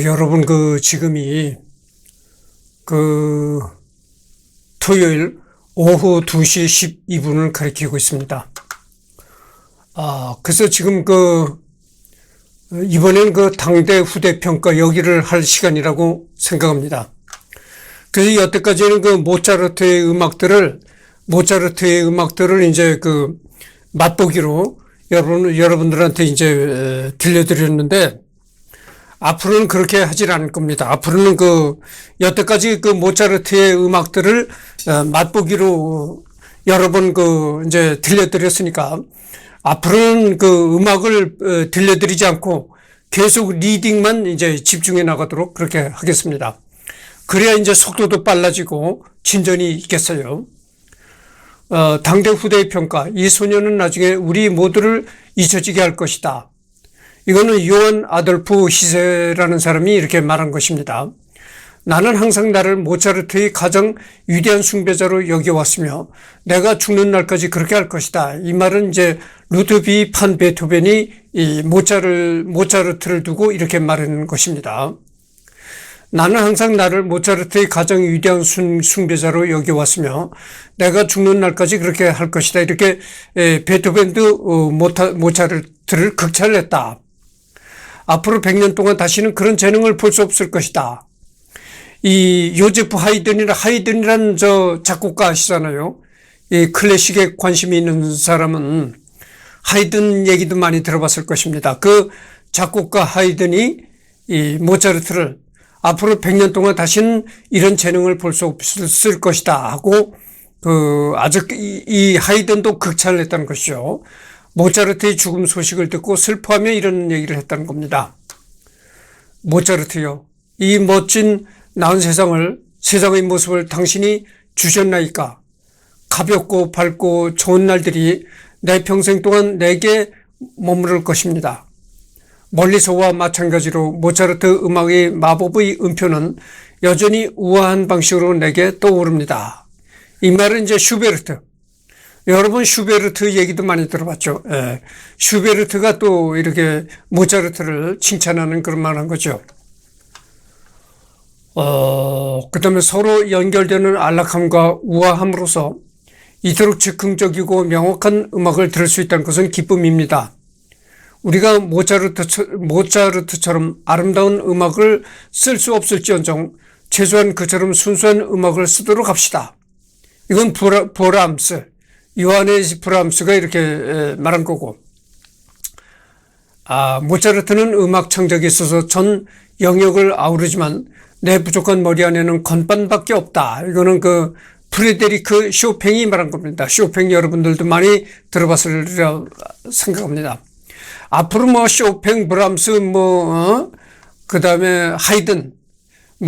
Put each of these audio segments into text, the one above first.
여러분, 지금이, 그, 토요일 오후 2시 12분을 가리키고 있습니다. 그래서 지금 이번엔 당대 후대 평가 여기를 할 시간이라고 생각합니다. 그래서 여태까지는 모차르트의 음악들을 이제 맛보기로 여러분들한테 이제 들려드렸는데, 앞으로는 그렇게 하질 않을 겁니다. 앞으로는 여태까지 모차르트의 음악들을 맛보기로 여러 번 이제 들려드렸으니까, 앞으로는 음악을 들려드리지 않고 계속 리딩만 이제 집중해 나가도록 그렇게 하겠습니다. 그래야 이제 속도도 빨라지고 진전이 있겠어요. 당대 후대의 평가. 이 소녀는 나중에 우리 모두를 잊혀지게 할 것이다. 이거는 요한 아돌프 히세라는 사람이 이렇게 말한 것입니다. 나는 항상 나를 모차르트의 가장 위대한 숭배자로 여겨왔으며 내가 죽는 날까지 그렇게 할 것이다. 이 말은 이제 루드비 판 베토벤이 이 모차르트를 두고 이렇게 말하는 것입니다. 나는 항상 나를 모차르트의 가장 위대한 숭배자로 여겨왔으며 내가 죽는 날까지 그렇게 할 것이다. 이렇게 베토벤도 모차르트를 극찬했다. 앞으로 100년 동안 다시는 그런 재능을 볼 수 없을 것이다. 이 요제프 하이든이라는 작곡가 아시잖아요. 이 클래식에 관심이 있는 사람은 하이든 얘기도 많이 들어봤을 것입니다. 그 작곡가 하이든이 이 모차르트를 앞으로 100년 동안 다시는 이런 재능을 볼 수 없을 것이다 하고 아주 이 하이든도 극찬을 했다는 것이죠. 모차르트의 죽음 소식을 듣고 슬퍼하며 이런 얘기를 했다는 겁니다. 모차르트요, 이 멋진 나은 세상의 모습을 당신이 주셨나이까? 가볍고 밝고 좋은 날들이 내 평생 동안 내게 머무를 것입니다. 멀리서와 마찬가지로 모차르트 음악의 마법의 음표는 여전히 우아한 방식으로 내게 떠오릅니다. 이 말은 이제 슈베르트. 여러분 슈베르트 얘기도 많이 들어봤죠. 예. 슈베르트가 또 이렇게 모차르트를 칭찬하는 그런 말한 거죠. 그 다음에 서로 연결되는 안락함과 우아함으로써 이토록 즉흥적이고 명확한 음악을 들을 수 있다는 것은 기쁨입니다. 우리가 모차르트처럼 아름다운 음악을 쓸 수 없을지언정 최소한 그처럼 순수한 음악을 쓰도록 합시다. 이건 브람스, 요하네스 브람스가 이렇게 말한 거고, 모차르트는 음악 창작에 있어서 전 영역을 아우르지만 내 부족한 머리 안에는 건반밖에 없다. 이거는 프레데리크 쇼팽이 말한 겁니다. 쇼팽 여러분들도 많이 들어봤으리라 생각합니다. 앞으로 쇼팽, 브람스, 그 다음에 하이든,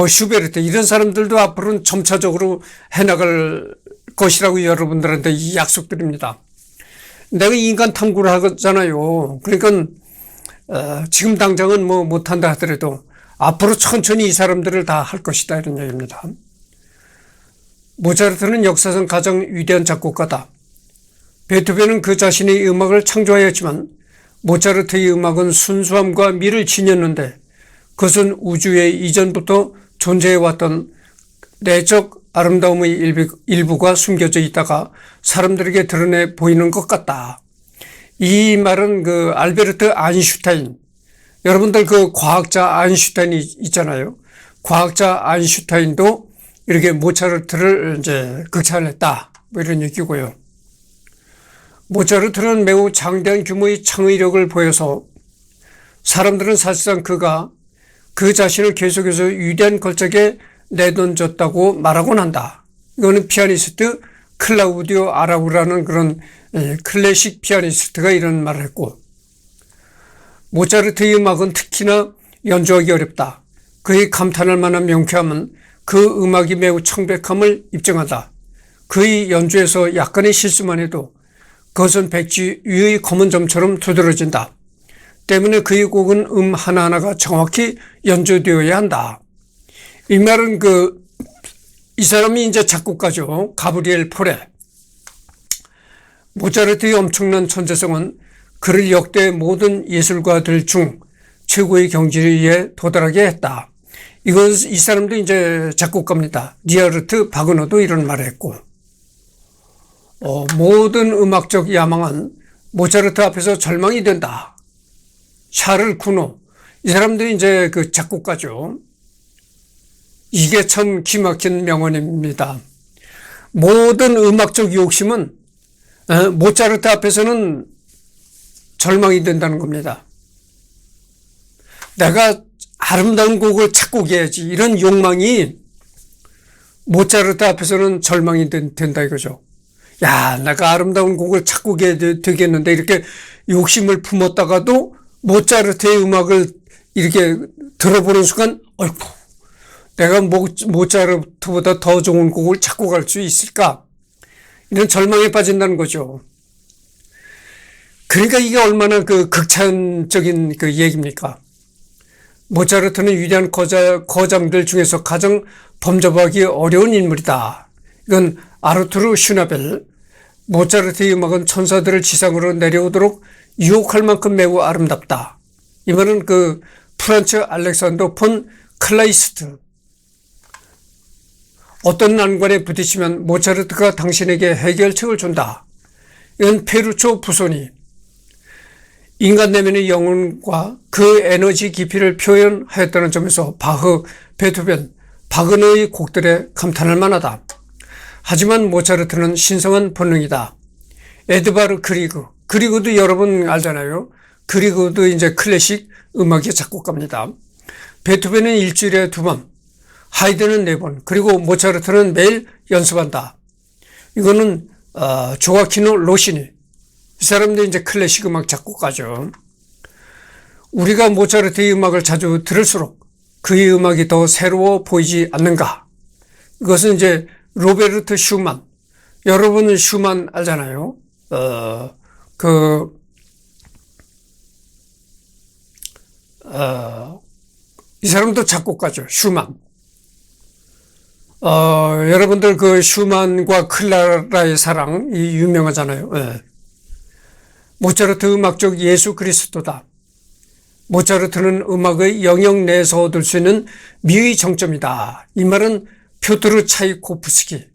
슈베르트, 이런 사람들도 앞으로는 점차적으로 해나갈 것이라고 여러분들한테 약속드립니다. 내가 인간 탐구를 하잖아요. 그러니까, 지금 당장은 못한다 하더라도 앞으로 천천히 이 사람들을 다 할 것이다. 이런 얘기입니다. 모차르트는 역사상 가장 위대한 작곡가다. 베토벤은 그 자신의 음악을 창조하였지만 모차르트의 음악은 순수함과 미를 지녔는데 그것은 우주의 이전부터 존재해왔던 내적 아름다움의 일부가 숨겨져 있다가 사람들에게 드러내 보이는 것 같다. 이 말은 알베르트 아인슈타인, 여러분들 과학자 아인슈타인이 있잖아요. 과학자 아인슈타인도 이렇게 모차르트를 이제 극찬을 했다. 이런 얘기고요. 모차르트는 매우 장대한 규모의 창의력을 보여서 사람들은 사실상 그가 그 자신을 계속해서 위대한 걸작에 내던졌다고 말하곤 한다. 이거는 피아니스트 클라우디오 아라우라는 그런 클래식 피아니스트가 이런 말을 했고, 모차르트의 음악은 특히나 연주하기 어렵다. 그의 감탄할 만한 명쾌함은 그 음악이 매우 청백함을 입증한다. 그의 연주에서 약간의 실수만 해도 그것은 백지 위의 검은 점처럼 두드러진다. 때문에 그의 곡은 하나하나가 정확히 연주되어야 한다. 이 말은 이 사람이 이제 작곡가죠. 가브리엘 포레. 모차르트의 엄청난 천재성은 그를 역대 모든 예술가들 중 최고의 경지에 도달하게 했다. 이 사람도 이제 작곡가입니다. 리하르트 바그너도 이런 말을 했고, 모든 음악적 야망은 모차르트 앞에서 절망이 된다. 샤를 쿠노. 이 사람들이 이제 그 작곡가죠. 이게 참 기막힌 명언입니다. 모든 음악적 욕심은 모차르트 앞에서는 절망이 된다는 겁니다. 내가 아름다운 곡을 작곡해야지. 이런 욕망이 모차르트 앞에서는 절망이 된다 이거죠. 야, 내가 아름다운 곡을 작곡해야 되겠는데 이렇게 욕심을 품었다가도 모차르트의 음악을 이렇게 들어보는 순간 어이구, 내가 모차르트보다 더 좋은 곡을 작곡할 수 있을까? 이런 절망에 빠진다는 거죠. 그러니까 이게 얼마나 그 극찬적인 그 얘기입니까? 모차르트는 위대한 거장들 중에서 가장 범접하기 어려운 인물이다. 이건 아르투르 슈나벨. 모차르트의 음악은 천사들을 지상으로 내려오도록 유혹할 만큼 매우 아름답다. 이 말은 그 프란츠 알렉산더 폰 클라이스트. 어떤 난관에 부딪히면 모차르트가 당신에게 해결책을 준다. 이건 페루초 부소니. 인간 내면의 영혼과 그 에너지 깊이를 표현하였다는 점에서 바흐, 베토벤, 바그너의 곡들에 감탄할 만하다. 하지만 모차르트는 신성한 본능이다. 에드바르 그리그도 여러분 알잖아요. 그리그도 이제 클래식 음악의 작곡가입니다. 베토벤은 일주일에 2번, 하이든은 4번, 그리고 모차르트는 매일 연습한다. 이거는 조아키노 로시니. 이 사람도 이제 클래식 음악 작곡가죠. 우리가 모차르트의 음악을 자주 들을수록 그의 음악이 더 새로워 보이지 않는가? 이것은 이제 로베르트 슈만. 여러분은 슈만 알잖아요. 이 사람도 작곡가죠. 슈만. 여러분들 그 슈만과 클라라의 사랑, 이 유명하잖아요. 네. 모차르트 음악적 예수 그리스도다. 모차르트는 음악의 영역 내에서 얻을 수 있는 미의 정점이다. 이 말은 표트르 차이코프스키.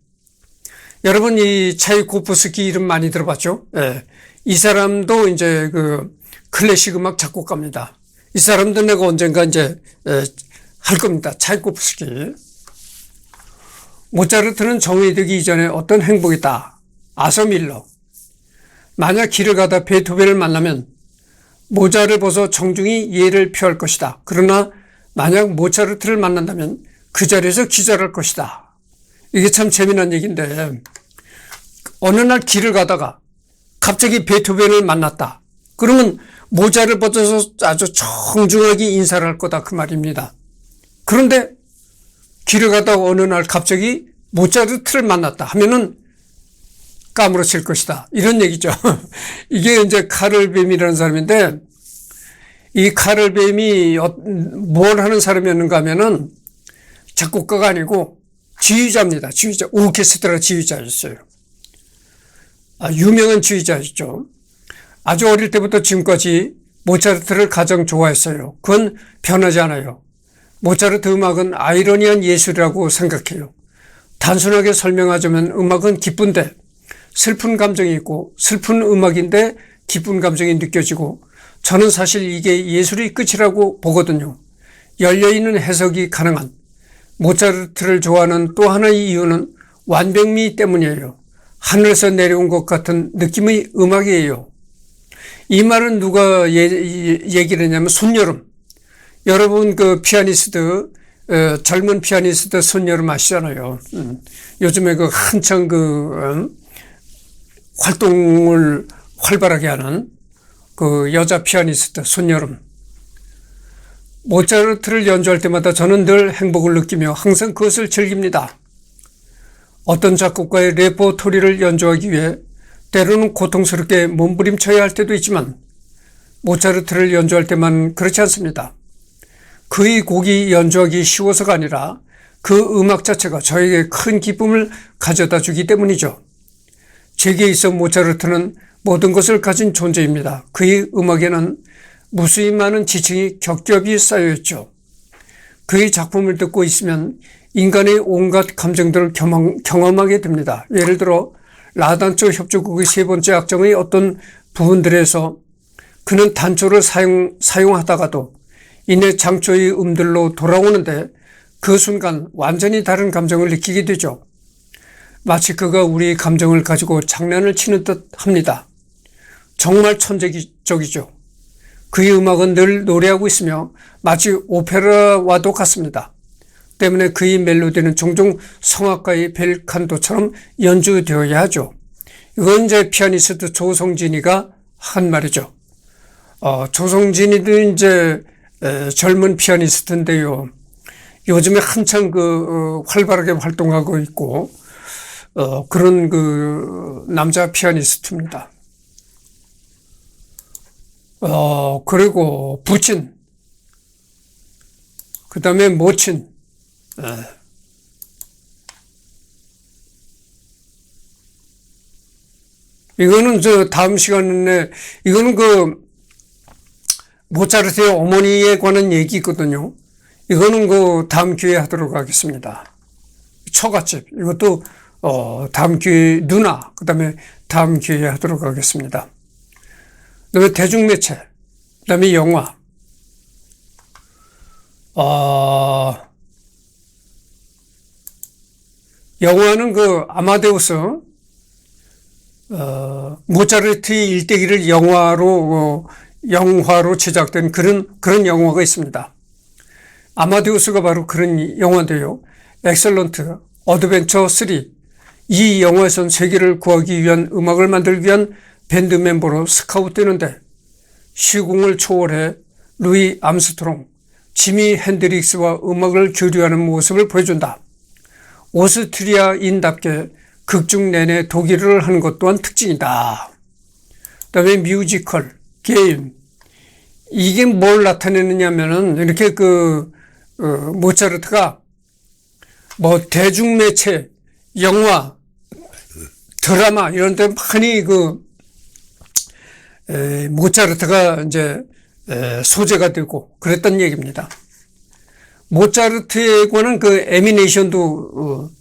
여러분 이 차이코프스키 이름 많이 들어봤죠? 예. 이 사람도 이제 그 클래식 음악 작곡가입니다. 이 사람도 내가 언젠가 이제 할 겁니다. 차이코프스키. 모차르트는 정의되기 이전에 어떤 행복이다. 아서 밀러. 만약 길을 가다 베토벤을 만나면 모자를 벗어 정중히 예를 표할 것이다. 그러나 만약 모차르트를 만난다면 그 자리에서 기절할 것이다. 이게 참 재미난 얘기인데, 어느 날 길을 가다가 갑자기 베토벤을 만났다. 그러면 모자를 벗어서 아주 정중하게 인사를 할 거다. 그 말입니다. 그런데 길을 가다가 어느 날 갑자기 모차르트를 만났다 하면은 까무러칠 것이다. 이런 얘기죠. 이게 이제 카를뱀이라는 사람인데, 이 카를뱀이 뭘 하는 사람이었는가 하면은 작곡가가 아니고 지휘자입니다. 지휘자. 오케스트라 지휘자였어요. 유명한 지휘자였죠. 아주 어릴 때부터 지금까지 모차르트를 가장 좋아했어요. 그건 변하지 않아요. 모차르트 음악은 아이러니한 예술이라고 생각해요. 단순하게 설명하자면 음악은 기쁜데 슬픈 감정이 있고, 슬픈 음악인데 기쁜 감정이 느껴지고, 저는 사실 이게 예술의 끝이라고 보거든요. 열려있는 해석이 가능한. 모차르트를 좋아하는 또 하나의 이유는 완벽미 때문이에요. 하늘에서 내려온 것 같은 느낌의 음악이에요. 이 말은 누가 얘기를 했냐면 손여름. 여러분 그 피아니스트, 젊은 피아니스트 손여름 아시잖아요. 요즘에 그 한창 활동을 활발하게 하는 그 여자 피아니스트 손여름. 모차르트를 연주할 때마다 저는 늘 행복을 느끼며 항상 그것을 즐깁니다. 어떤 작곡가의 레퍼토리를 연주하기 위해 때로는 고통스럽게 몸부림쳐야 할 때도 있지만 모차르트를 연주할 때만 그렇지 않습니다. 그의 곡이 연주하기 쉬워서가 아니라 그 음악 자체가 저에게 큰 기쁨을 가져다 주기 때문이죠. 제게 있어 모차르트는 모든 것을 가진 존재입니다. 그의 음악에는 무수히 많은 지층이 겹겹이 쌓여있죠. 그의 작품을 듣고 있으면 인간의 온갖 감정들을 경험하게 됩니다. 예를 들어 라단초 협주곡의 세 번째 악정의 어떤 부분들에서 그는 단초를 사용하다가도 이내 장초의 음들로 돌아오는데 그 순간 완전히 다른 감정을 느끼게 되죠. 마치 그가 우리의 감정을 가지고 장난을 치는 듯 합니다. 정말 천재적이죠. 그의 음악은 늘 노래하고 있으며 마치 오페라와도 같습니다. 때문에 그의 멜로디는 종종 성악가의 벨칸도처럼 연주되어야 하죠. 이건 이제 피아니스트 조성진이가 한 말이죠. 조성진이도 이제 젊은 피아니스트인데요. 요즘에 한창 활발하게 활동하고 있고, 그런 남자 피아니스트입니다. 그리고 부친, 그 다음에 모친, 이거는 다음 시간에, 이거는 모차르트의 어머니에 관한 얘기거든요. 이거는 다음 기회에 하도록 하겠습니다. 처갓집, 이것도, 다음 기회에, 누나, 그 다음에 다음 기회에 하도록 하겠습니다. 그 다음에 대중매체, 그 다음에 영화, 영화는 아마데우스, 모차르트의 일대기를 영화로 제작된 그런 영화가 있습니다. 아마데우스가 바로 그런 영화인데요. 엑셀런트, 어드벤처 3. 이 영화에선 세계를 구하기 위한 음악을 만들기 위한 밴드 멤버로 스카웃되는데 시공을 초월해 루이 암스트롱, 지미 핸드릭스와 음악을 교류하는 모습을 보여준다. 오스트리아인답게 극중 내내 독일어를 하는 것 또한 특징이다. 그 다음에 뮤지컬, 게임. 이게 뭘 나타내느냐면은 이렇게 모차르트가 대중매체, 영화, 드라마 이런 데 많이 모차르트가 이제 소재가 되고 그랬던 얘기입니다. 모차르트에 관한 애니메이션도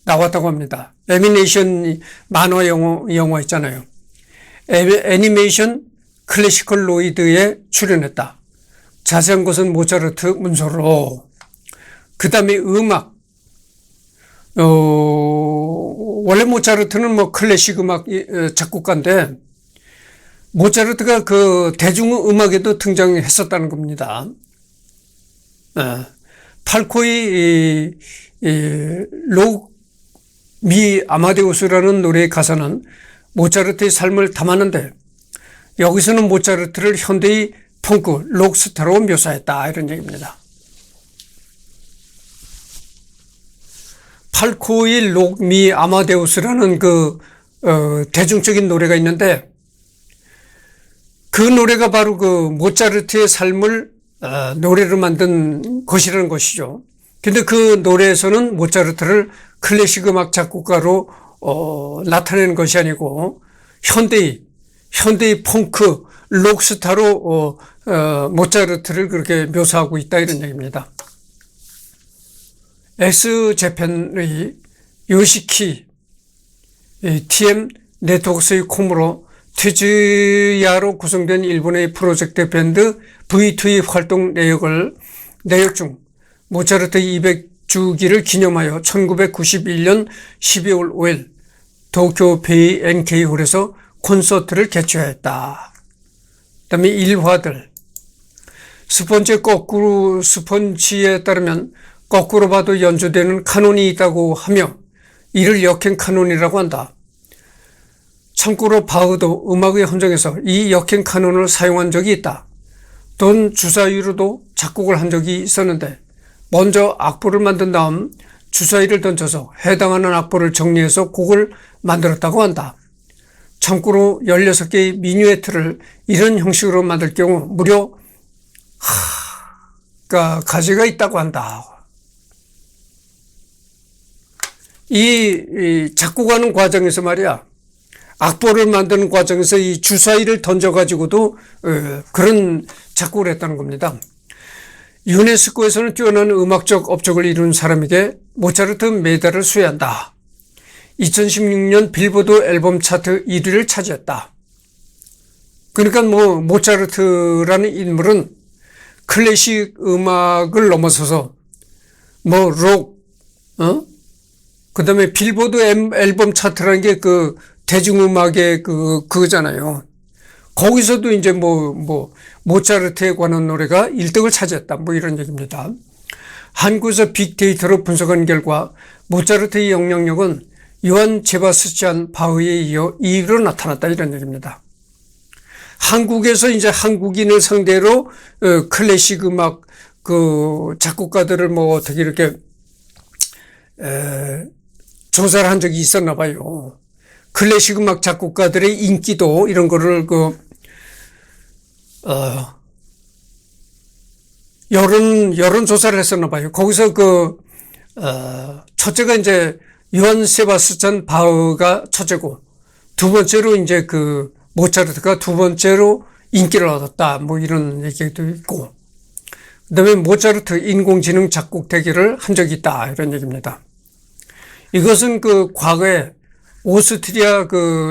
나왔다고 합니다. 애니메이션 만화 영화 있잖아요. 애니메이션 클래시컬로이드에 출연했다. 자세한 것은 모차르트 문서로. 그 다음에 음악. 원래 모차르트는 클래식 음악 작곡가인데 모차르트가 대중음악에도 등장했었다는 겁니다. 팔코의 미 아마데우스라는 노래의 가사는 모차르트의 삶을 담았는데 여기서는 모차르트를 현대의 펑크, 록스타로 묘사했다 이런 얘기입니다. 팔코의 미 아마데우스라는 대중적인 노래가 있는데 그 노래가 바로 모차르트의 삶을 노래로 만든 것이라는 것이죠. 근데 그 노래에서는 모차르트를 클래식 음악 작곡가로 나타내는 것이 아니고 현대의 펑크, 록스타로 모차르트를 그렇게 묘사하고 있다 이런 얘기입니다. 엑스제팬의 요시키 TM 네트워크스의 콤으로 트즈야로 구성된 일본의 프로젝트 밴드 V2의 활동 내역 중 모차르트 200주기를 기념하여 1991년 12월 5일 도쿄 베이 NK홀에서 콘서트를 개최했다. 그 다음에 일화들. 스펀지에 따르면 거꾸로 봐도 연주되는 카논이 있다고 하며 이를 역행 카논이라고 한다. 참고로 바흐도 음악의 헌정에서 이 역행 카논을 사용한 적이 있다. 돈 주사위로도 작곡을 한 적이 있었는데 먼저 악보를 만든 다음 주사위를 던져서 해당하는 악보를 정리해서 곡을 만들었다고 한다. 참고로 16개의 미뉴에트를 이런 형식으로 만들 경우 무려 가지가 있다고 한다. 이 작곡하는 과정에서 말이야 악보를 만드는 과정에서 이 주사위를 던져가지고도 그런 작곡을 했다는 겁니다. 유네스코에서는 뛰어난 음악적 업적을 이룬 사람에게 모차르트 메달을 수여한다. 2016년 빌보드 앨범 차트 1위를 차지했다. 그러니까 뭐 모차르트라는 인물은 클래식 음악을 넘어서서 뭐 록, 그다음에 빌보드 앨범 차트라는 게 그 대중음악의 그거잖아요. 거기서도 이제 모차르트에 관한 노래가 1등을 차지했다. 뭐 이런 얘기입니다. 한국에서 빅데이터로 분석한 결과 모차르트의 영향력은 요한 세바스찬 바흐에 이어 2위로 나타났다. 이런 얘기입니다. 한국에서 이제 한국인을 상대로 클래식 음악 작곡가들을 어떻게 이렇게 조사를 한 적이 있었나 봐요. 클래식 음악 작곡가들의 인기도 이런 거를 여론 조사를 했었나 봐요. 거기서 첫째가 이제 요한 세바스찬 바흐가 첫째고, 두 번째로 이제 모차르트가 두 번째로 인기를 얻었다. 뭐 이런 얘기도 있고, 그 다음에 모차르트 인공지능 작곡 대결을 한 적이 있다. 이런 얘기입니다. 이것은 과거에 오스트리아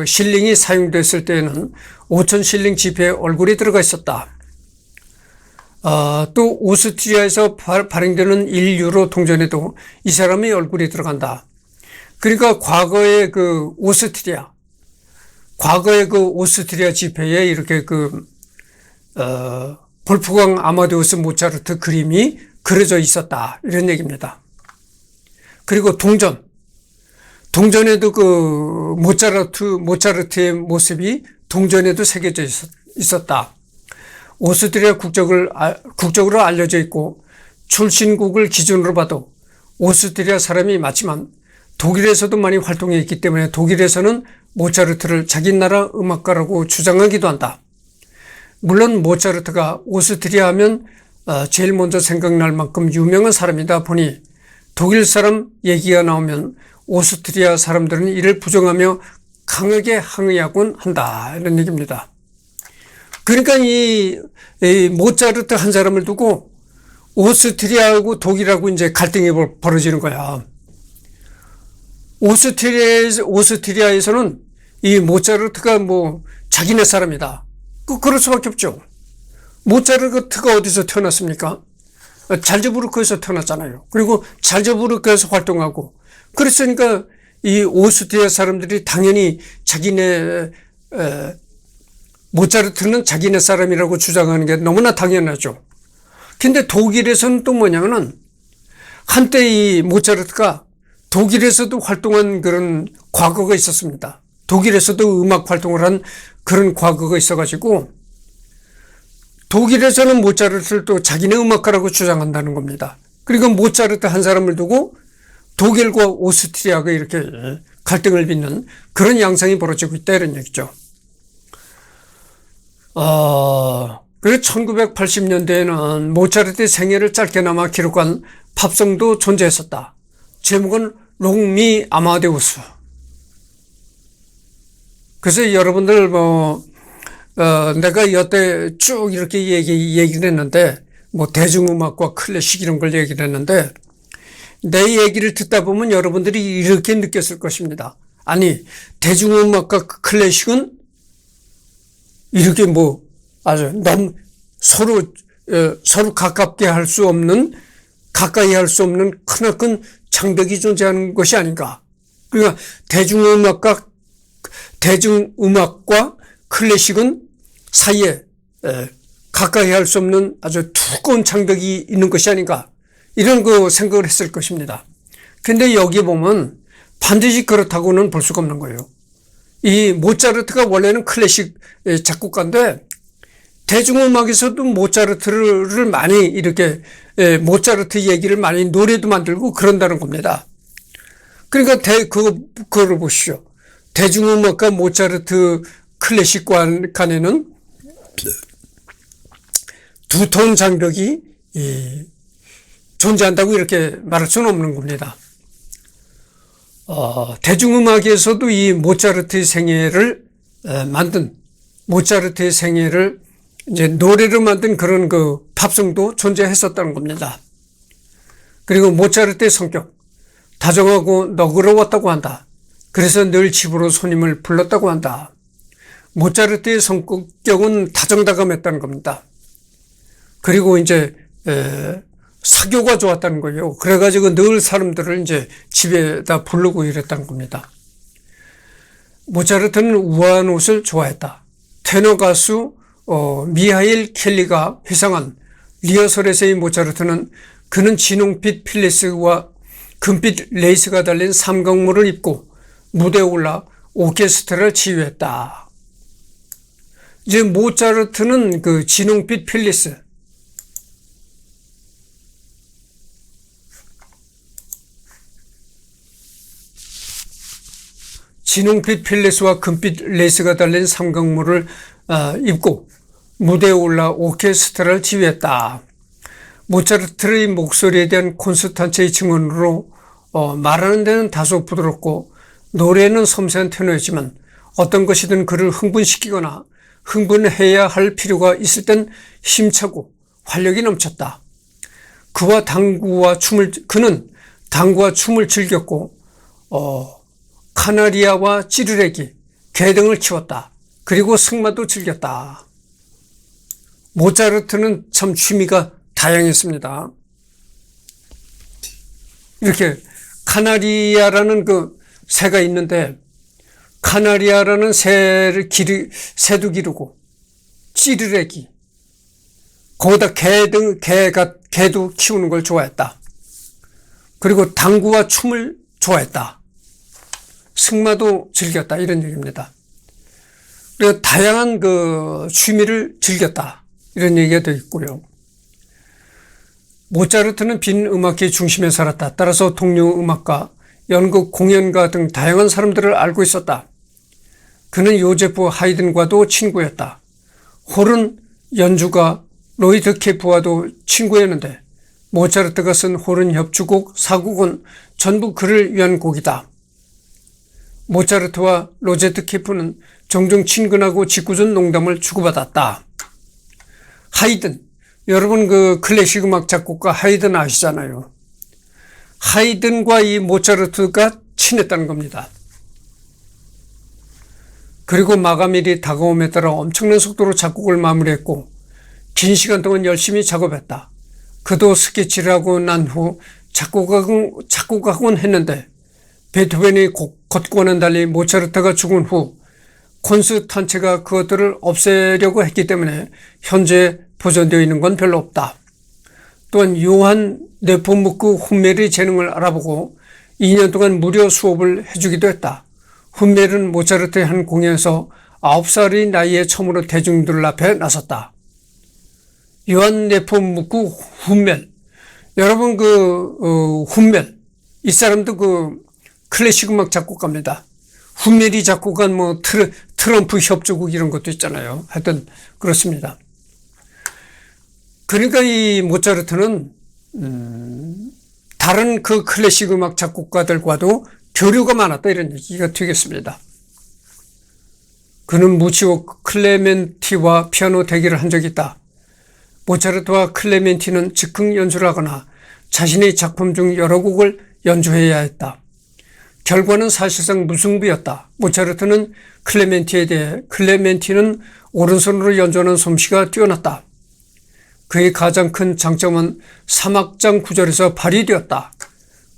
실링이 사용됐을 때에는 5천 실링 지폐에 얼굴이 들어가 있었다. 또 오스트리아에서 발행되는 1유로 동전에도 이 사람의 얼굴이 들어간다. 그러니까 과거의 오스트리아 지폐에 이렇게 볼프강 아마데우스 모차르트 그림이 그려져 있었다. 이런 얘기입니다. 그리고 동전에도 모차르트의 모습이 동전에도 새겨져 있었다. 오스트리아 국적으로 알려져 있고, 출신국을 기준으로 봐도 오스트리아 사람이 맞지만 독일에서도 많이 활동해 있기 때문에 독일에서는 모차르트를 자기 나라 음악가라고 주장하기도 한다. 물론 모차르트가 오스트리아 하면 제일 먼저 생각날 만큼 유명한 사람이다 보니 독일 사람 얘기가 나오면 오스트리아 사람들은 이를 부정하며 강하게 항의하곤 한다. 이런 얘기입니다. 그러니까 이 모차르트 한 사람을 두고 오스트리아하고 독일하고 이제 갈등이 벌어지는 거야. 오스트리아에서는 이 모차르트가 자기네 사람이다. 그럴 수밖에 없죠. 모차르트가 어디서 태어났습니까? 잘츠부르크에서 태어났잖아요. 그리고 잘츠부르크에서 활동하고, 그랬으니까 이 오스트리아 사람들이 당연히 모차르트는 자기네 사람이라고 주장하는 게 너무나 당연하죠. 근데 독일에서는 또 뭐냐면은 한때 이 모차르트가 독일에서도 활동한 그런 과거가 있었습니다. 독일에서도 음악 활동을 한 그런 과거가 있어가지고 독일에서는 모차르트를 또 자기네 음악가라고 주장한다는 겁니다. 그리고 모차르트 한 사람을 두고 독일과 오스트리아가 이렇게 갈등을 빚는 그런 양상이 벌어지고 있다. 이런 얘기죠. 그리고 1980년대에는 모차르트의 생애를 짧게나마 기록한 팝송도 존재했었다. 제목은 롱미 아마데우스. 그래서 여러분들 내가 여태 쭉 이렇게 얘기를 했는데, 대중음악과 클래식 이런 걸 얘기를 했는데, 내 얘기를 듣다 보면 여러분들이 이렇게 느꼈을 것입니다. 아니, 대중음악과 클래식은 이렇게 아주 너무 서로 가까이 할 수 없는 크나큰 장벽이 존재하는 것이 아닌가. 그러니까 대중음악과 클래식은 사이에 가까이 할 수 없는 아주 두꺼운 장벽이 있는 것이 아닌가. 이런 생각을 했을 것입니다. 근데 여기 보면 반드시 그렇다고는 볼 수가 없는 거예요. 이 모차르트가 원래는 클래식 작곡가인데 대중음악에서도 모차르트를 많이 이렇게 모차르트 얘기를 많이 노래도 만들고 그런다는 겁니다. 그러니까 그거를 보시죠. 대중음악과 모차르트 클래식 간에는 두터운 장벽이 존재한다고 이렇게 말할 수는 없는 겁니다. 대중음악에서도 이 모차르트의 생애를 만든 모차르트의 생애를 이제 노래로 만든 그런 그 팝송도 존재했었다는 겁니다. 그리고 모차르트의 성격, 다정하고 너그러웠다고 한다. 그래서 늘 집으로 손님을 불렀다고 한다. 모차르트의 성격은 다정다감했다는 겁니다. 그리고 이제 사교가 좋았다는 거예요. 그래가지고 늘 사람들을 이제 집에다 부르고 이랬다는 겁니다. 모차르트는 우아한 옷을 좋아했다. 테너 가수 미하일 켈리가 회상한 리허설에서의 모차르트는 그는 진홍빛 필리스와 금빛 레이스가 달린 삼각모를 입고 무대에 올라 오케스트라를 지휘했다. 이제 모차르트는 그 진홍빛 필리스, 진홍빛 필리스와 금빛 레이스가 달린 삼각모를 입고 무대에 올라 오케스트라를 지휘했다. 모차르트의 목소리에 대한 콘스탄체의 증언으로 말하는 데는 다소 부드럽고 노래는 섬세한 테너였지만 어떤 것이든 그를 흥분시키거나 흥분해야 할 필요가 있을 땐 힘차고 활력이 넘쳤다. 그는 당구와 춤을 즐겼고 카나리아와 찌르레기, 개 등을 키웠다. 그리고 승마도 즐겼다. 모차르트는 참 취미가 다양했습니다. 이렇게 카나리아라는 그 새가 있는데 카나리아라는 새도 기르고 찌르레기, 거기다 개도 키우는 걸 좋아했다. 그리고 당구와 춤을 좋아했다. 승마도 즐겼다. 이런 얘기입니다. 그리고 다양한 그 취미를 즐겼다. 이런 얘기가 되어 있고요. 모차르트는 빈 음악계의 중심에 살았다. 따라서 동료 음악가, 연극 공연가 등 다양한 사람들을 알고 있었다. 그는 요제프 하이든과도 친구였다. 홀은 연주가 로이드 케프와도 친구였는데 모차르트가 쓴 홀은 협주곡, 사곡은 전부 그를 위한 곡이다. 모차르트와 로제트 케프는 종종 친근하고 짓궂은 농담을 주고받았다. 하이든, 여러분 그 클래식 음악 작곡가 하이든 아시잖아요. 하이든과 이 모차르트가 친했다는 겁니다. 그리고 마감일이 다가옴에 따라 엄청난 속도로 작곡을 마무리했고 긴 시간 동안 열심히 작업했다. 그도 스케치를 하고 난 후 작곡하곤 했는데 베토벤의 곡과는 달리 모차르트가 죽은 후 콘스탄체가 그것들을 없애려고 했기 때문에 현재 보존되어 있는 건 별로 없다. 또한 요한 네포무크 훈멜의 재능을 알아보고 2년 동안 무료 수업을 해주기도 했다. 훈멜은 모차르트의 한 공연에서 9살의 나이에 처음으로 대중들 앞에 나섰다. 요한 네포무크 훈멜, 여러분 훈멜, 이 사람도 클래식 음악 작곡가입니다. 훈멜이 작곡한 트럼프 협주곡 이런 것도 있잖아요. 하여튼 그렇습니다. 그러니까 이 모차르트는 다른 그 클래식 음악 작곡가들과도 교류가 많았다 이런 얘기가 되겠습니다. 그는 무치오 클레멘티와 피아노 대결을 한 적이 있다. 모차르트와 클레멘티는 즉흥 연주를 하거나 자신의 작품 중 여러 곡을 연주해야 했다. 결과는 사실상 무승부였다. 모차르트는 클레멘티에 대해 클레멘티는 오른손으로 연주하는 솜씨가 뛰어났다. 그의 가장 큰 장점은 3악장 구절에서 발휘되었다.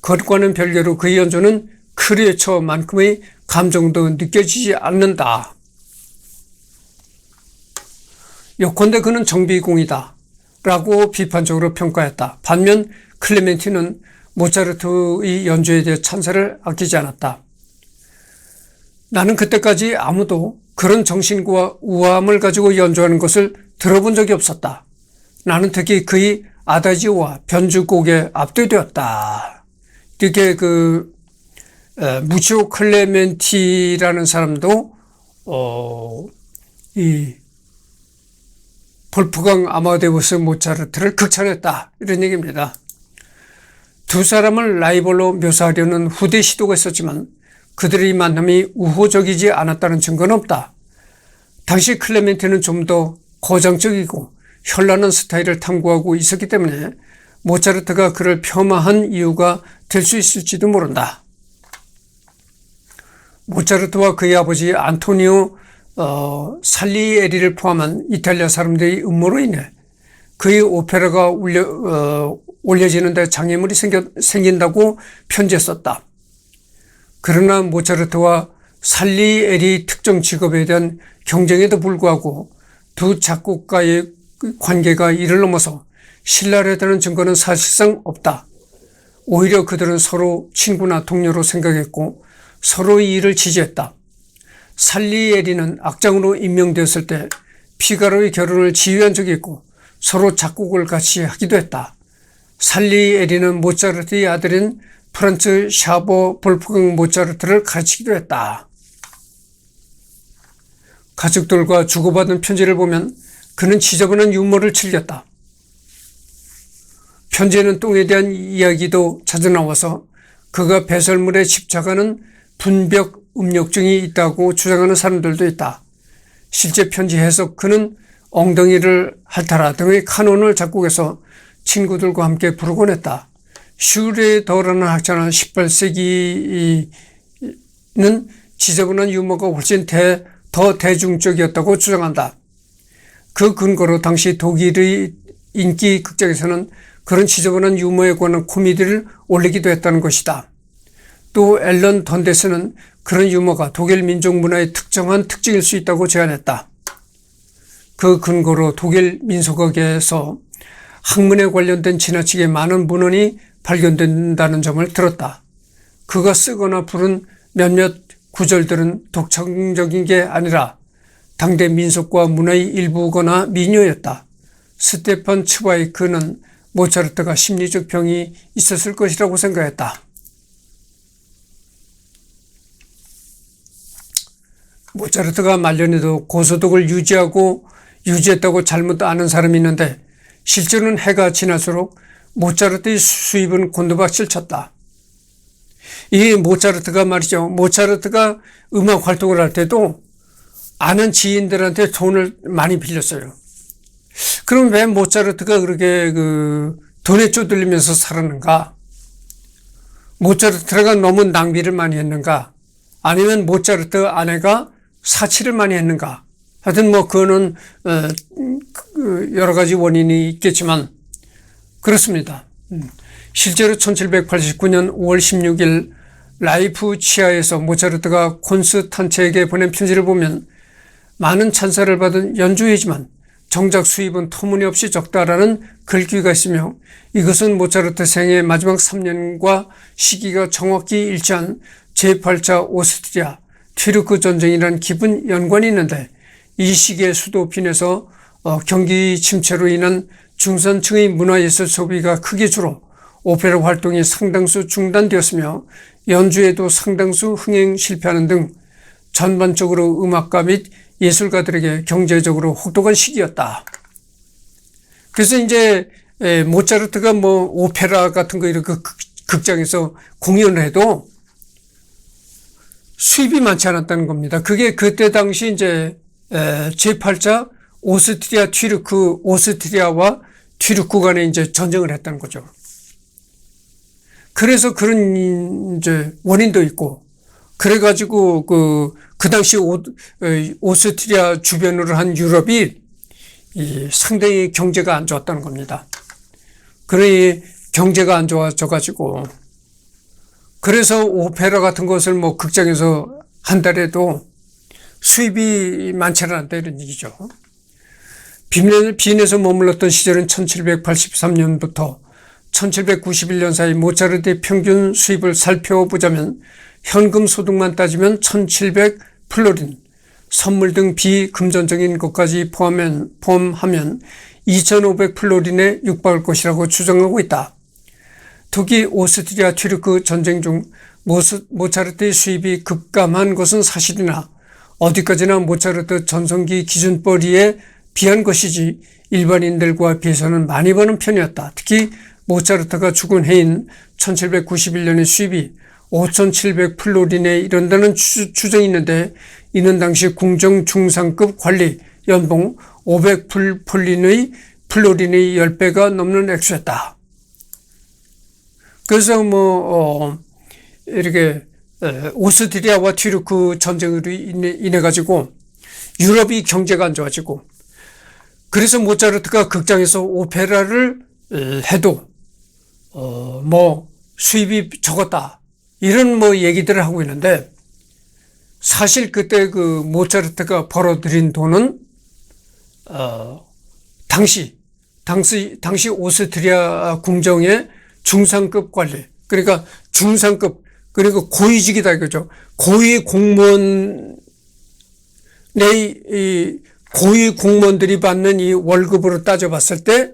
그것과는 별개로 그의 연주는 크리에처만큼의 감정도 느껴지지 않는다. 요컨대 그는 정비공이다 라고 비판적으로 평가했다. 반면 클레멘티는 모차르트의 연주에 대해 찬사를 아끼지 않았다. 나는 그때까지 아무도 그런 정신과 우아함을 가지고 연주하는 것을 들어본 적이 없었다. 나는 특히 그의 아다지오와 변주곡에 압도되었다. 이렇게 무치오 클레멘티라는 사람도 이 볼프강 아마데우스 모차르트를 극찬했다. 이런 얘기입니다. 두 사람을 라이벌로 묘사하려는 후대 시도가 있었지만 그들의 만남이 우호적이지 않았다는 증거는 없다. 당시 클레멘티는 좀 더 고정적이고 현란한 스타일을 탐구하고 있었기 때문에 모차르트가 그를 폄하한 이유가 될 수 있을지도 모른다. 모차르트와 그의 아버지 안토니오 살리에리를 포함한 이탈리아 사람들의 음모로 인해 그의 오페라가 올려지는 데 장애물이 생긴다고 편지에 썼다. 그러나 모차르트와 살리에리 특정 직업에 대한 경쟁에도 불구하고 두 작곡가의 관계가 이를 넘어서 신랄하다는 증거는 사실상 없다. 오히려 그들은 서로 친구나 동료로 생각했고 서로의 일을 지지했다. 살리에리는 악장으로 임명되었을 때 피가로의 결혼을 지휘한 적이 있고 서로 작곡을 같이 하기도 했다. 살리에리는 모차르트의 아들인 프란츠 샤버 볼프강 모차르트를 가르치기도 했다. 가족들과 주고받은 편지를 보면 그는 지저분한 유머를 즐겼다. 편지에는 똥에 대한 이야기도 자주 나와서 그가 배설물에 집착하는 분벽 음욕증이 있다고 주장하는 사람들도 있다. 실제 편지 해석 그는 엉덩이를 핥아라 등의 카논을 작곡해서 친구들과 함께 부르곤 했다. 슈레더라는 학자는 18세기는 지저분한 유머가 훨씬 더 대중적이었다고 주장한다. 그 근거로 당시 독일의 인기 극장에서는 그런 지저분한 유머에 관한 코미디를 올리기도 했다는 것이다. 또 앨런 던데스는 그런 유머가 독일 민족 문화의 특정한 특징일 수 있다고 제안했다. 그 근거로 독일 민속학에서 학문에 관련된 지나치게 많은 문헌이 발견된다는 점을 들었다. 그가 쓰거나 부른 몇몇 구절들은 독창적인 게 아니라 당대 민속과 문화의 일부거나 민요였다. 스테판 츠바이크는 모차르트가 심리적 병이 있었을 것이라고 생각했다. 모차르트가 말년에도 고소득을 유지했다고 잘못 아는 사람이 있는데 실제로는 해가 지날수록 모차르트의 수입은 곤두박질 쳤다. 이 모차르트가 말이죠. 모차르트가 음악 활동을 할 때도 아는 지인들한테 돈을 많이 빌렸어요. 그럼 왜 모차르트가 그렇게 돈에 쪼들리면서 살았는가? 모차르트가 너무 낭비를 많이 했는가? 아니면 모차르트 아내가 사치를 많이 했는가? 하여튼 그거는 여러 가지 원인이 있겠지만 그렇습니다. 실제로 1789년 5월 16일 라이프치히에서 모차르트가 콘스탄체에게 보낸 편지를 보면 많은 찬사를 받은 연주회지만 정작 수입은 터무니없이 적다라는 글귀가 있으며 이것은 모차르트 생애 마지막 3년과 시기가 정확히 일치한 제8차 오스트리아 튀르크 전쟁이라는 깊은 연관이 있는데 이 시기에 수도 빈에서 경기 침체로 인한 중산층의 문화예술 소비가 크게 줄어 오페라 활동이 상당수 중단되었으며 연주에도 상당수 흥행 실패하는 등 전반적으로 음악가 및 예술가들에게 경제적으로 혹독한 시기였다. 그래서 이제 모차르트가 오페라 같은 거 이렇게 극장에서 공연을 해도 수입이 많지 않았다는 겁니다. 그게 그때 당시 이제 제8차 오스트리아 튀르크, 오스트리아와 튀르크 간에 이제 전쟁을 했다는 거죠. 그래서 그런 이제 원인도 있고, 그래가지고 그 당시 오스트리아 주변으로 한 유럽이 상당히 경제가 안 좋았다는 겁니다. 그러니 경제가 안 좋아져가지고, 그래서 오페라 같은 것을 극장에서 한달에도 수입이 많지 않았다 이런 얘기죠. 빈에서 머물렀던 시절은 1783년부터 1791년 사이 모차르트의 평균 수입을 살펴보자면 현금 소득만 따지면 1700 플로린, 선물 등 비금전적인 것까지 포함하면 2500 플로린에 육박할 것이라고 주장하고 있다. 특히 오스트리아 튀르크 전쟁 중 모차르트의 수입이 급감한 것은 사실이나 어디까지나 모차르트 전성기 기준벌이에 비한 것이지 일반인들과 비해서는 많이 버는 편이었다. 특히 모차르트가 죽은 해인 1791년의 수입이 5,700 플로린에 이른다는 추정이 있는데, 이는 당시 궁정 중상급 관리 연봉 500 플로린의 10배가 넘는 액수였다. 그래서 이렇게 오스트리아와 튀르크 전쟁으로 인해 가지고 유럽이 경제가 안 좋아지고, 그래서 모차르트가 극장에서 오페라를 해도 수입이 적었다, 이런 얘기들을 하고 있는데, 사실 그때 그 모차르트가 벌어들인 돈은 당시 오스트리아 궁정의 중상급 관리, 그러니까 중상급, 그리고 고위직이다 이거죠. 고위 공무원의 고위 공무원들이 받는 이 월급으로 따져봤을 때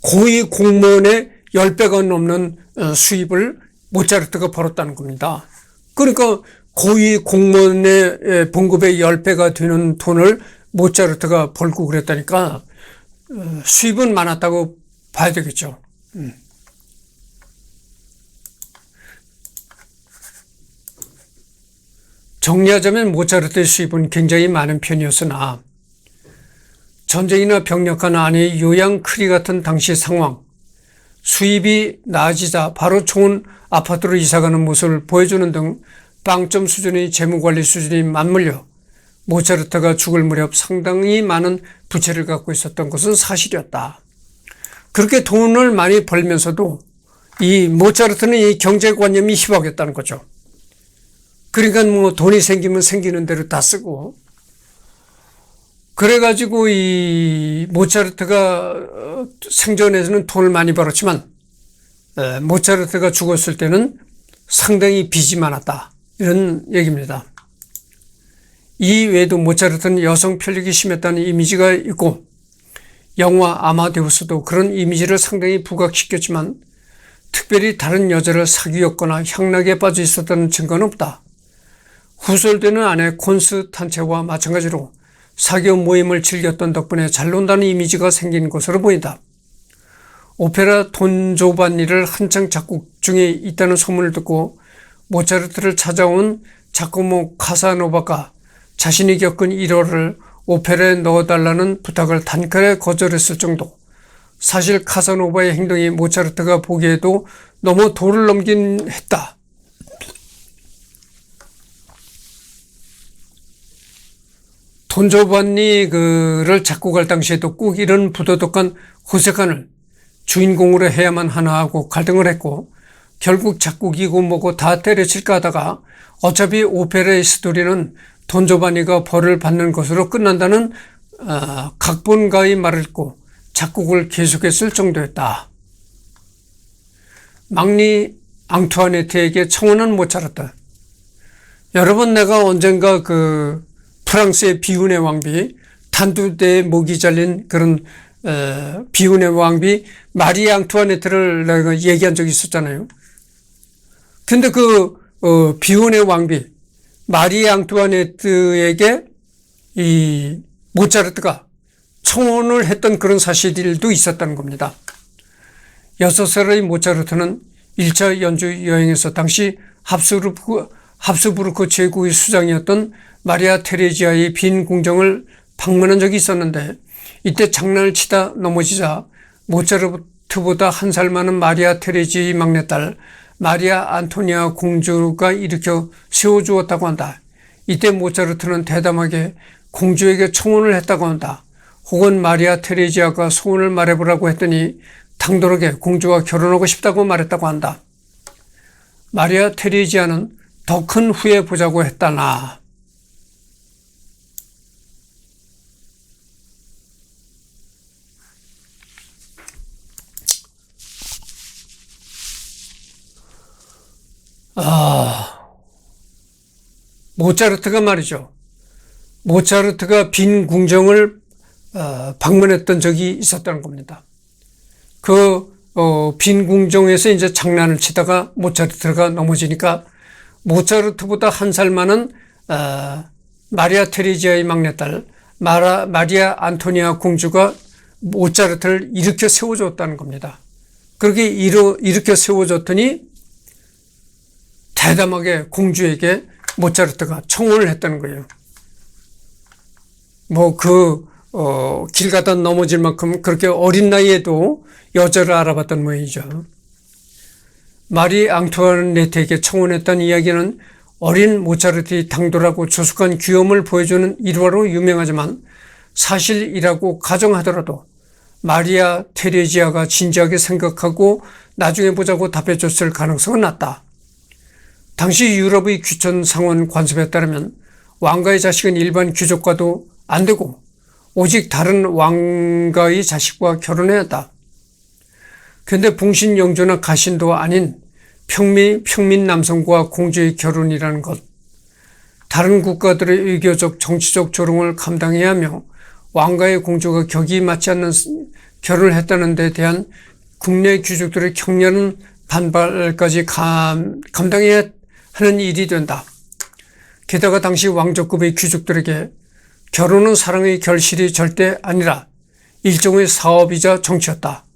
고위 공무원의 10배가 넘는 수입을 모차르트가 벌었다는 겁니다. 그러니까 고위 공무원의 봉급의 10배가 되는 돈을 모차르트가 벌고 그랬다니까 수입은 많았다고 봐야 되겠죠. 정리하자면 모차르트의 수입은 굉장히 많은 편이었으나 전쟁이나 병력화나 아니 요양크리 같은 당시 상황, 수입이 나아지자 바로 좋은 아파트로 이사가는 모습을 보여주는 등 빵점 수준의 재무관리 수준이 맞물려 모차르트가 죽을 무렵 상당히 많은 부채를 갖고 있었던 것은 사실이었다. 그렇게 돈을 많이 벌면서도 이 모차르트는 이 경제관념이 희박했다는 거죠. 그러니까 돈이 생기면 생기는 대로 다 쓰고, 그래가지고 이 모차르트가 생전에서는 돈을 많이 벌었지만 모차르트가 죽었을 때는 상당히 빚이 많았다, 이런 얘기입니다. 이 외에도 모차르트는 여성 편력이 심했다는 이미지가 있고, 영화 아마데우스도 그런 이미지를 상당히 부각시켰지만 특별히 다른 여자를 사귀었거나 향락에 빠져 있었다는 증거는 없다. 후설되는 아내 콘스탄체와 마찬가지로 사교 모임을 즐겼던 덕분에 잘 논다는 이미지가 생긴 것으로 보인다. 오페라 돈 조반니를 한창 작곡 중에 있다는 소문을 듣고 모차르트를 찾아온 자코모 카사노바가 자신이 겪은 일화를 오페라에 넣어달라는 부탁을 단칼에 거절했을 정도. 사실 카사노바의 행동이 모차르트가 보기에도 너무 도를 넘긴 했다. 돈조반니를 작곡할 당시에도 꼭 이런 부도덕한 호색한을 주인공으로 해야만 하나 하고 갈등을 했고, 결국 작곡이고 뭐고 다 때려칠까 하다가 어차피 오페라의 스토리는 돈조반니가 벌을 받는 것으로 끝난다는 각본가의 말을 듣고 작곡을 계속했을 정도였다. 막리 앙투아네트에게 청혼한 모차르트. 여러분, 내가 언젠가 프랑스의 비운의 왕비, 탄두대에 목이 잘린 그런 비운의 왕비 마리 앙투아네트를 내가 얘기한 적이 있었잖아요. 근데 비운의 왕비 마리 앙투아네트에게 이 모차르트가 청혼을 했던 그런 사실들도 있었다는 겁니다. 6살의 모차르트는 1차 연주 여행에서 당시 합스부르크 제국의 수장이었던 마리아 테레지아의 빈 궁정을 방문한 적이 있었는데, 이때 장난을 치다 넘어지자 모차르트보다 1살 많은 마리아 테레지아의 막내딸 마리아 안토니아 공주가 일으켜 세워주었다고 한다. 이때 모차르트는 대담하게 공주에게 청혼을 했다고 한다. 혹은 마리아 테레지아가 소원을 말해보라고 했더니 당돌하게 공주와 결혼하고 싶다고 말했다고 한다. 마리아 테레지아는 더 큰 후에 보자고 했다나. 모차르트가 말이죠. 모차르트가 빈 궁정을 방문했던 적이 있었다는 겁니다. 빈 궁정에서 이제 장난을 치다가 모차르트가 넘어지니까 모차르트보다 1살 많은 마리아 테레지아의 막내딸 마리아 안토니아 공주가 모차르트를 일으켜 세워줬다는 겁니다. 그렇게 일으켜 세워줬더니 대담하게 공주에게 모차르트가 청혼을 했다는 거예요. 길 가다 넘어질 만큼 그렇게 어린 나이에도 여자를 알아봤던 모양이죠. 마리 앙투아네트에게 청혼했다는 이야기는 어린 모차르트의 당돌하고 조숙한 귀여움을 보여주는 일화로 유명하지만 사실이라고 가정하더라도 마리아 테레지아가 진지하게 생각하고 나중에 보자고 답해줬을 가능성은 낮다. 당시 유럽의 귀천 상원 관습에 따르면 왕가의 자식은 일반 귀족과도 안 되고 오직 다른 왕가의 자식과 결혼해야 한다. 그런데 봉신영조나 가신도 아닌 평민 남성과 공주의 결혼이라는 것, 다른 국가들의 의교적 정치적 조롱을 감당해야 하며 왕가의 공주가 격이 맞지 않는 결혼을 했다는 데 대한 국내 귀족들의 격렬한 반발까지 감당해야 하는 일이 된다. 게다가 당시 왕족급의 귀족들에게 결혼은 사랑의 결실이 절대 아니라 일종의 사업이자 정치였다.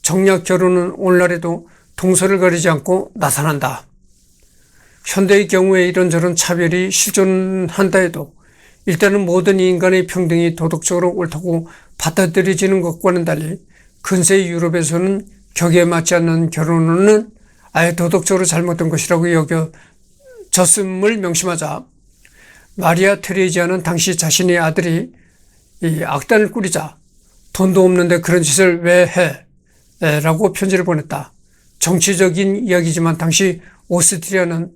정략 결혼은 오늘날에도 동서를 가리지 않고 나타난다. 현대의 경우에 이런저런 차별이 실존한다 해도 일단은 모든 인간의 평등이 도덕적으로 옳다고 받아들여지는 것과는 달리 근세 유럽에서는 격에 맞지 않는 결혼은 아예 도덕적으로 잘못된 것이라고 여겨졌음을 명심하자 마리아 테레지아는 당시 자신의 아들이 이 악단을 꾸리자 돈도 없는데 그런 짓을 왜 해? 라고 편지를 보냈다. 정치적인 이야기지만 당시 오스트리아는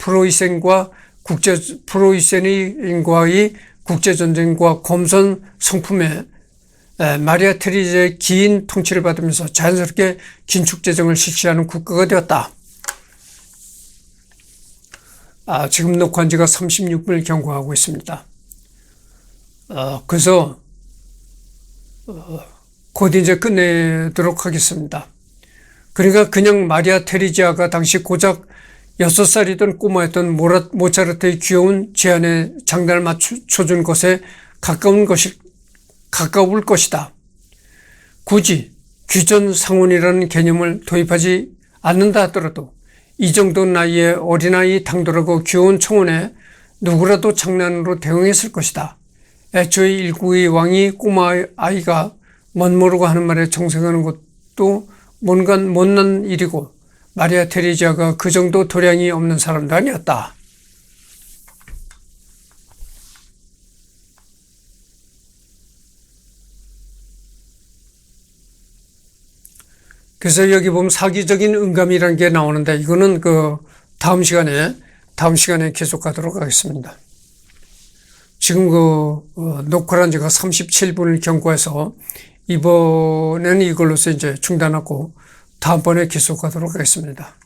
프로이센과의 국제전쟁과 검선 성품에 마리아 테레지아의 긴 통치를 받으면서 자연스럽게 긴축재정을 실시하는 국가가 되었다. 지금 녹화한 지가 36분을 경과하고 있습니다. 그래서 곧 이제 끝내도록 하겠습니다. 그러니까 그냥 마리아 테레지아가 당시 고작 6살이던 꼬마였던 모차르트의 귀여운 제안에 장단을 맞춰준 것에 가까울 것이다. 굳이 귀전 상혼이라는 개념을 도입하지 않는다 하더라도 이 정도 나이에 어린아이 당돌하고 귀여운 청혼에 누구라도 장난으로 대응했을 것이다. 애초에 일국의 왕이 꼬마아이가 멋모르고 하는 말에 정색하는 것도 못난 일이고 마리아 테레지아가 그 정도 도량이 없는 사람도 아니었다. 그래서 여기 보면 사기적인 응감이라는 게 나오는데 이거는 다음 시간에 계속하도록 하겠습니다. 지금 녹화를 한 지가 37분을 경과해서 이번에는 이걸로서 이제 중단하고 다음번에 계속하도록 하겠습니다.